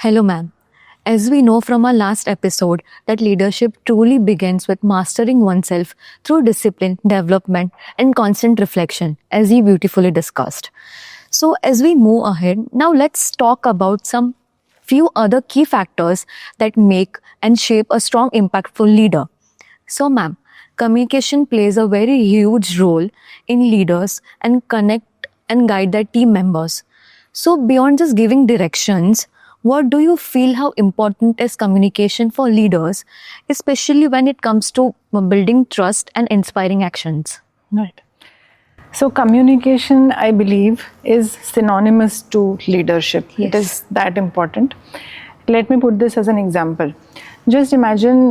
Hello, ma'am. As we know from our last episode, that leadership truly begins with mastering oneself through discipline, development, and constant reflection, as you beautifully discussed. So, as we move ahead, now let's talk about some few other key factors that make and shape a strong, impactful leader. So, ma'am, communication plays a very huge role in leaders and connect and guide their team members. So, beyond just giving directions, what do you feel how important is communication for leaders, especially when it comes to building trust and inspiring actions? Right. So communication, I believe, is synonymous to leadership. Yes. It is that important. Let me put this as an example. Just imagine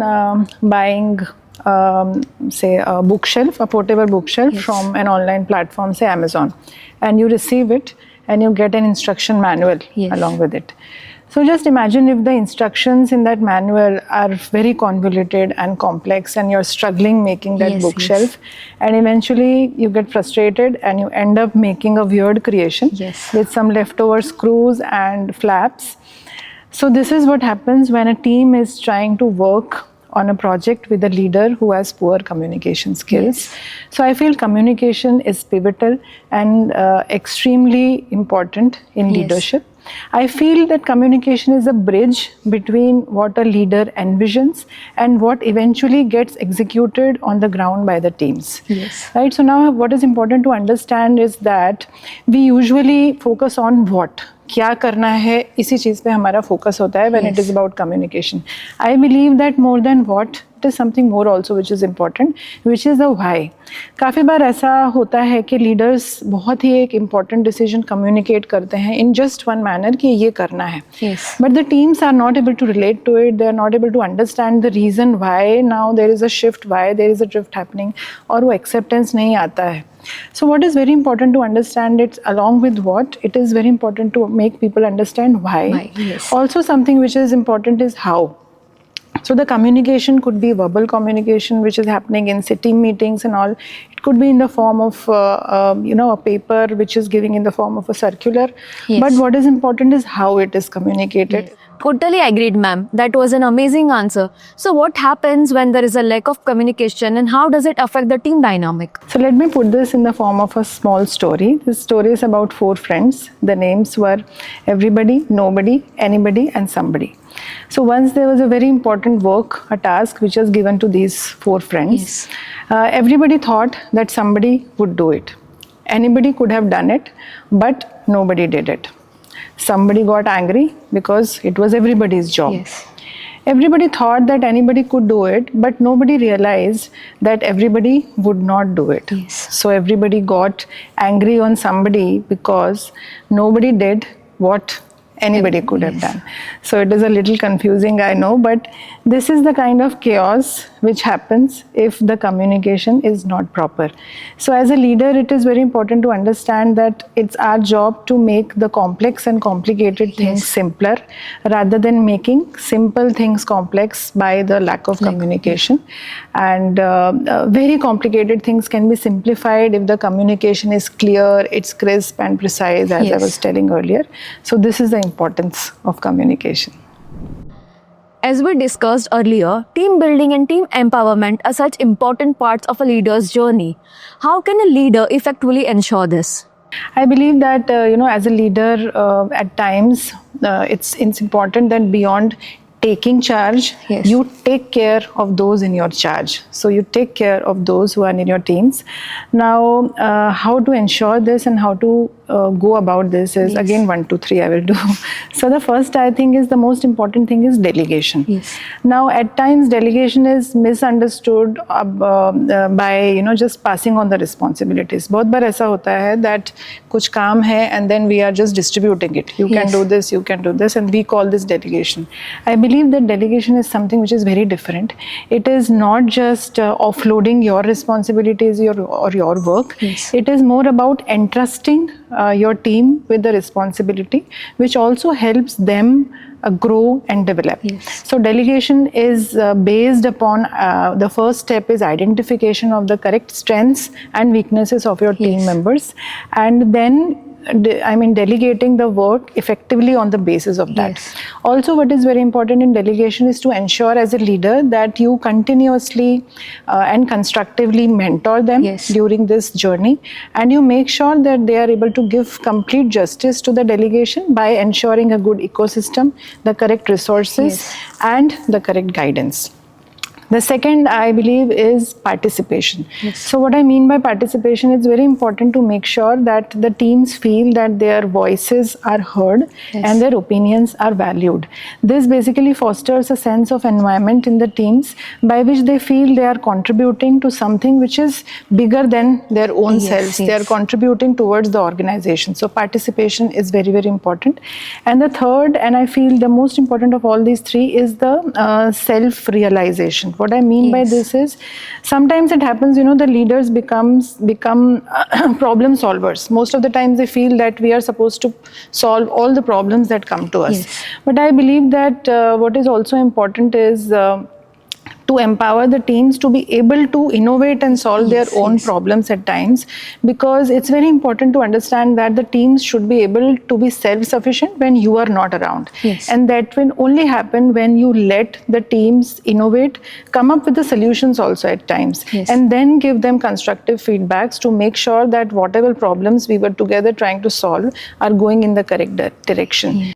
buying, say, a bookshelf, a portable bookshelf Yes. from an online platform, say Amazon, and you receive it and you get an instruction manual Yes. along with it. So just imagine if the instructions in that manual are very convoluted and complex and you're struggling making that Yes, bookshelf, and eventually you get frustrated and you end up making a weird creation Yes. with some leftover screws and flaps. So this is what happens when a team is trying to work on a project with a leader who has poor communication skills. So I feel communication is pivotal and extremely important in Yes. leadership. I feel that communication is a bridge between what a leader envisions and what eventually gets executed on the ground by the teams. Yes. Right. So now what is important to understand is that we usually focus on what. क्या करना है इसी चीज़ पे हमारा focus होता है when it is about communication. I believe that more than what, it is something more also which is important, which is the why. काफ़ी बार ऐसा होता है कि leaders बहुत ही एक important decision communicate करते हैं in just one manner कि ये करना है. Yes. But the teams are not able to relate to it. They are not able to understand the reason why now there is a shift, why there is a drift happening, और वो acceptance नहीं आता है. So what is very important to understand it along with what, it is very important to make people understand why. Why, yes. Also something which is important is how. So the communication could be verbal communication which is happening in team meetings and all. It could be in the form of a paper which is giving in the form of a circular. Yes. But what is important is how it is communicated. Totally agreed, ma'am. That was an amazing answer. So, what happens when there is a lack of communication and how does it affect the team dynamic? So let me put this in the form of a small story. This story is about 4 friends. The names were everybody, nobody, anybody and somebody. So once there was a very important work, a task which was given to these 4 friends. Yes. Everybody thought that somebody would do it. Anybody could have done it, but nobody did it. Somebody got angry because it was everybody's job. Yes. Everybody thought that anybody could do it, but nobody realized that everybody would not do it. Yes. So everybody got angry on somebody because nobody did what anybody could have done. So it is a little confusing, I know, but this is the kind of chaos which happens if the communication is not proper. So as a leader, it is very important to understand that it's our job to make the complex and complicated things simpler rather than making simple things complex by the lack of communication. And very complicated things can be simplified if the communication is clear, it's crisp and precise, as I was telling earlier. So this is the importance of communication. As we discussed earlier, team building and team empowerment are such important parts of a leader's journey. How can a leader effectively ensure this? I believe that as a leader, at times it's important that beyond taking charge, you take care of those in your charge. So you take care of those who are in your teams. Now, how to ensure this and how to go about this is again 1, 2, 3 I will do. So the first I think is the most important thing is delegation. Now at times delegation is misunderstood by just passing on the responsibilities. बहुत बार ऐसा होता है that कुछ काम है and then we are just distributing it. You can do this, you can do this, and we call this delegation. I believe that delegation is something which is very different. It is not just offloading your responsibilities or your work. It is more about entrusting your team with the responsibility, which also helps them grow and develop. So delegation is based upon the first step is identification of the correct strengths and weaknesses of your team members, and then delegating the work effectively on the basis of that. Yes. Also, what is very important in delegation is to ensure as a leader that you continuously and constructively mentor them Yes. during this journey, and you make sure that they are able to give complete justice to the delegation by ensuring a good ecosystem, the correct resources, Yes. and the correct guidance. The second, I believe, is participation. So what I mean by participation, it's very important to make sure that the teams feel that their voices are heard and their opinions are valued. This basically fosters a sense of environment in the teams by which they feel they are contributing to something which is bigger than their own selves. They are contributing towards the organization. So participation is very, very important. And the third, and I feel the most important of all these three, is the self-realization. What I mean by this is, sometimes it happens, the leaders become problem solvers. Most of the times they feel that we are supposed to solve all the problems that come to us. But I believe that what is also important is to empower the teams to be able to innovate and solve their own problems at times, because it's very important to understand that the teams should be able to be self-sufficient when you are not around. And that will only happen when you let the teams innovate, come up with the solutions also at times, and then give them constructive feedbacks to make sure that whatever problems we were together trying to solve are going in the correct direction.